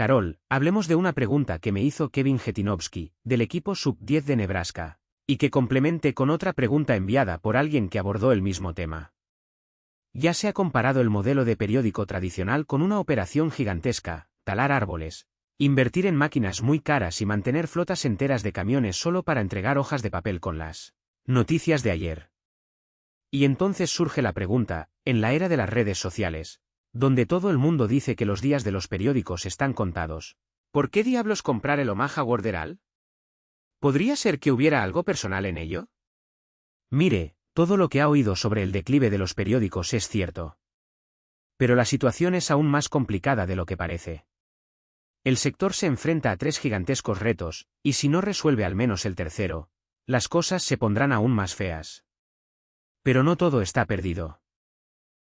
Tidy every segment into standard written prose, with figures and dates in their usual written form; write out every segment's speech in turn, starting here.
Carol, hablemos de una pregunta que me hizo Kevin Getinovsky, del equipo Sub-10 de Nebraska, y que complemente con otra pregunta enviada por alguien que abordó el mismo tema. Ya se ha comparado el modelo de periódico tradicional con una operación gigantesca, talar árboles, invertir en máquinas muy caras y mantener flotas enteras de camiones solo para entregar hojas de papel con las noticias de ayer. Y entonces surge la pregunta, en la era de las redes sociales, donde todo el mundo dice que los días de los periódicos están contados, ¿por qué diablos comprar el Omaha World Herald? ¿Podría ser que hubiera algo personal en ello? Mire, todo lo que ha oído sobre el declive de los periódicos es cierto. Pero la situación es aún más complicada de lo que parece. El sector se enfrenta a 3 gigantescos retos, y si no resuelve al menos el tercero, las cosas se pondrán aún más feas. Pero no todo está perdido.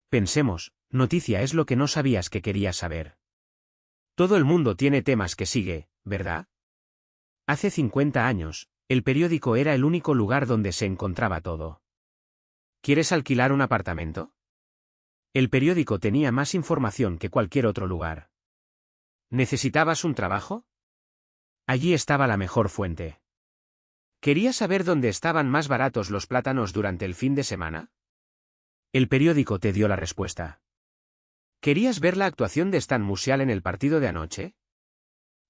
Pensemos, noticia es lo que no sabías que querías saber. Todo el mundo tiene temas que sigue, ¿verdad? Hace 50 años, el periódico era el único lugar donde se encontraba todo. ¿Quieres alquilar un apartamento? El periódico tenía más información que cualquier otro lugar. ¿Necesitabas un trabajo? Allí estaba la mejor fuente. ¿Querías saber dónde estaban más baratos los plátanos durante el fin de semana? El periódico te dio la respuesta. ¿Querías ver la actuación de Stan Musial en el partido de anoche?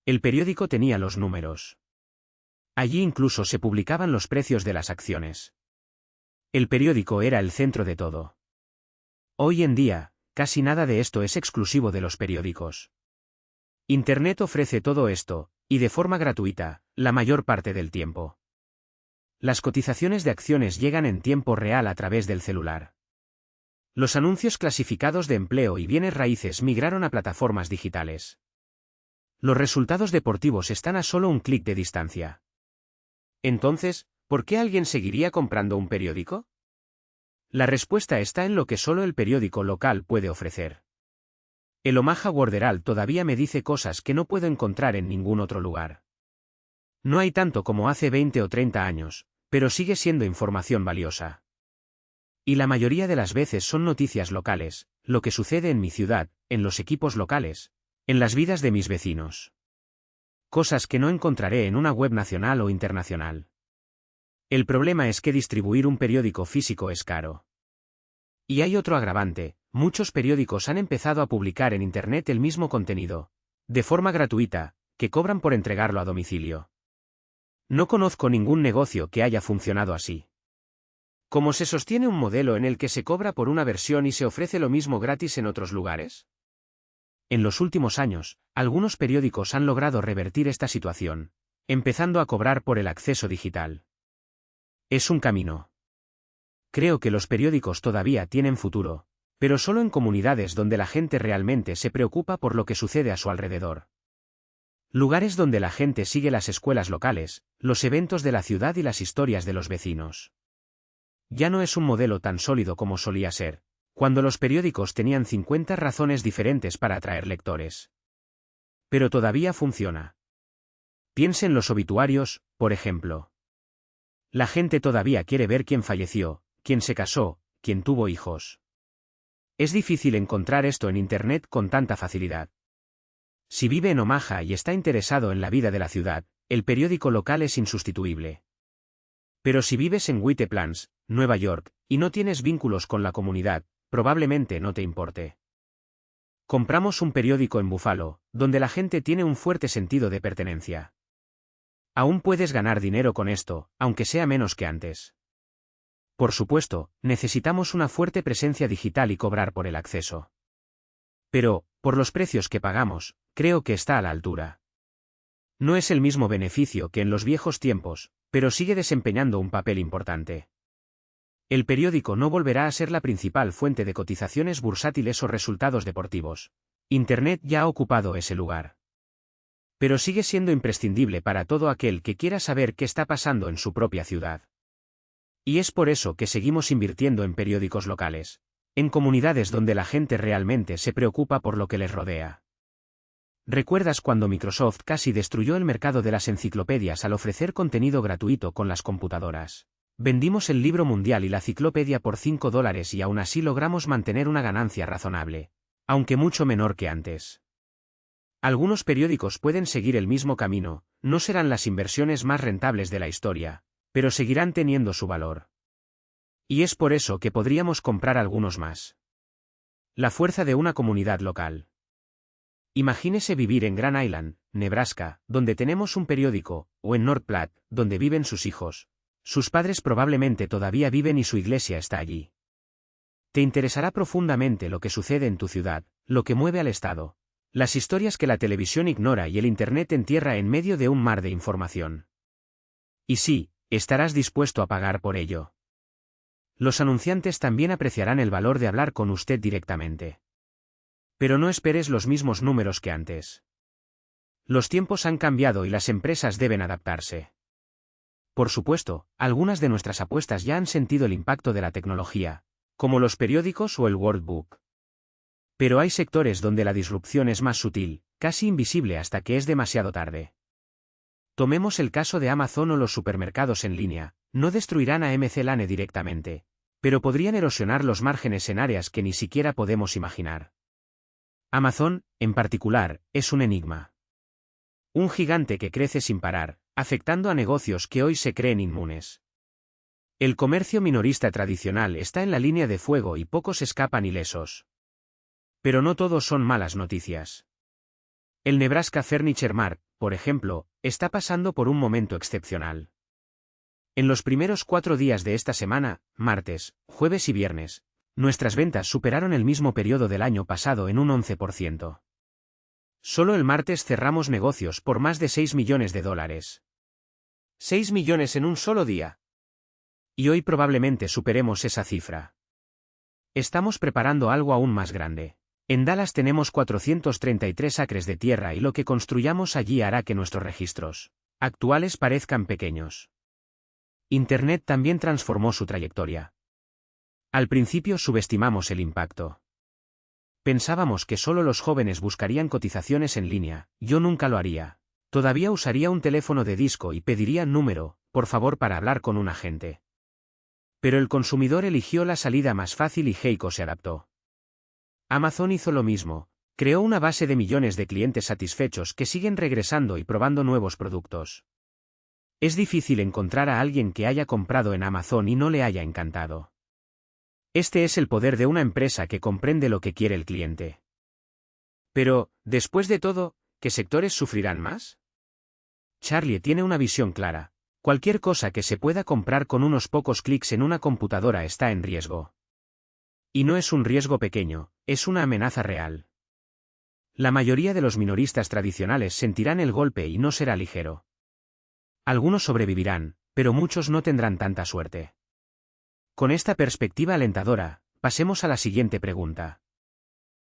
El periódico tenía los números. Allí incluso se publicaban los precios de las acciones. El periódico era el centro de todo. Hoy en día, casi nada de esto es exclusivo de los periódicos. Internet ofrece todo esto, y de forma gratuita, la mayor parte del tiempo. Las cotizaciones de acciones llegan en tiempo real a través del celular. Los anuncios clasificados de empleo y bienes raíces migraron a plataformas digitales. Los resultados deportivos están a solo un clic de distancia. Entonces, ¿por qué alguien seguiría comprando un periódico? La respuesta está en lo que solo el periódico local puede ofrecer. El Omaha World Herald todavía me dice cosas que no puedo encontrar en ningún otro lugar. No hay tanto como hace 20 o 30 años, pero sigue siendo información valiosa. Y la mayoría de las veces son noticias locales, lo que sucede en mi ciudad, en los equipos locales, en las vidas de mis vecinos. Cosas que no encontraré en una web nacional o internacional. El problema es que distribuir un periódico físico es caro. Y hay otro agravante, muchos periódicos han empezado a publicar en Internet el mismo contenido, de forma gratuita, que cobran por entregarlo a domicilio. No conozco ningún negocio que haya funcionado así. ¿Cómo se sostiene un modelo en el que se cobra por una versión y se ofrece lo mismo gratis en otros lugares? En los últimos años, algunos periódicos han logrado revertir esta situación, empezando a cobrar por el acceso digital. Es un camino. Creo que los periódicos todavía tienen futuro, pero solo en comunidades donde la gente realmente se preocupa por lo que sucede a su alrededor. Lugares donde la gente sigue las escuelas locales, los eventos de la ciudad y las historias de los vecinos. Ya no es un modelo tan sólido como solía ser, cuando los periódicos tenían 50 razones diferentes para atraer lectores. Pero todavía funciona. Piense en los obituarios, por ejemplo. La gente todavía quiere ver quién falleció, quién se casó, quién tuvo hijos. Es difícil encontrar esto en Internet con tanta facilidad. Si vive en Omaha y está interesado en la vida de la ciudad, el periódico local es insustituible. Pero si vives en White Plains, Nueva York, y no tienes vínculos con la comunidad, probablemente no te importe. Compramos un periódico en Buffalo, donde la gente tiene un fuerte sentido de pertenencia. Aún puedes ganar dinero con esto, aunque sea menos que antes. Por supuesto, necesitamos una fuerte presencia digital y cobrar por el acceso. Pero, por los precios que pagamos, creo que está a la altura. No es el mismo beneficio que en los viejos tiempos, pero sigue desempeñando un papel importante. El periódico no volverá a ser la principal fuente de cotizaciones bursátiles o resultados deportivos. Internet ya ha ocupado ese lugar. Pero sigue siendo imprescindible para todo aquel que quiera saber qué está pasando en su propia ciudad. Y es por eso que seguimos invirtiendo en periódicos locales, en comunidades donde la gente realmente se preocupa por lo que les rodea. ¿Recuerdas cuando Microsoft casi destruyó el mercado de las enciclopedias al ofrecer contenido gratuito con las computadoras? Vendimos el libro mundial y la enciclopedia por $5 y aún así logramos mantener una ganancia razonable, aunque mucho menor que antes. Algunos periódicos pueden seguir el mismo camino, no serán las inversiones más rentables de la historia, pero seguirán teniendo su valor. Y es por eso que podríamos comprar algunos más. La fuerza de una comunidad local. Imagínese vivir en Grand Island, Nebraska, donde tenemos un periódico, o en North Platte, donde viven sus hijos. Sus padres probablemente todavía viven y su iglesia está allí. Te interesará profundamente lo que sucede en tu ciudad, lo que mueve al Estado. Las historias que la televisión ignora y el Internet entierra en medio de un mar de información. Y sí, estarás dispuesto a pagar por ello. Los anunciantes también apreciarán el valor de hablar con usted directamente. Pero no esperes los mismos números que antes. Los tiempos han cambiado y las empresas deben adaptarse. Por supuesto, algunas de nuestras apuestas ya han sentido el impacto de la tecnología, como los periódicos o el World Book. Pero hay sectores donde la disrupción es más sutil, casi invisible hasta que es demasiado tarde. Tomemos el caso de Amazon o los supermercados en línea, no destruirán a MC Lane directamente, pero podrían erosionar los márgenes en áreas que ni siquiera podemos imaginar. Amazon, en particular, es un enigma. Un gigante que crece sin parar, afectando a negocios que hoy se creen inmunes. El comercio minorista tradicional está en la línea de fuego y pocos escapan ilesos. Pero no todos son malas noticias. El Nebraska Furniture Mart, por ejemplo, está pasando por un momento excepcional. En los primeros 4 días de esta semana, martes, jueves y viernes, nuestras ventas superaron el mismo periodo del año pasado en un 11%. Solo el martes cerramos negocios por más de $6 millones. $6 millones en un solo día. Y hoy probablemente superemos esa cifra. Estamos preparando algo aún más grande. En Dallas tenemos 433 acres de tierra y lo que construyamos allí hará que nuestros registros actuales parezcan pequeños. Internet también transformó su trayectoria. Al principio subestimamos el impacto. Pensábamos que solo los jóvenes buscarían cotizaciones en línea, yo nunca lo haría. Todavía usaría un teléfono de disco y pediría número, por favor, para hablar con un agente. Pero el consumidor eligió la salida más fácil y Heiko se adaptó. Amazon hizo lo mismo, creó una base de millones de clientes satisfechos que siguen regresando y probando nuevos productos. Es difícil encontrar a alguien que haya comprado en Amazon y no le haya encantado. Este es el poder de una empresa que comprende lo que quiere el cliente. Pero, después de todo, ¿qué sectores sufrirán más? Charlie tiene una visión clara. Cualquier cosa que se pueda comprar con unos pocos clics en una computadora está en riesgo. Y no es un riesgo pequeño, es una amenaza real. La mayoría de los minoristas tradicionales sentirán el golpe y no será ligero. Algunos sobrevivirán, pero muchos no tendrán tanta suerte. Con esta perspectiva alentadora, pasemos a la siguiente pregunta.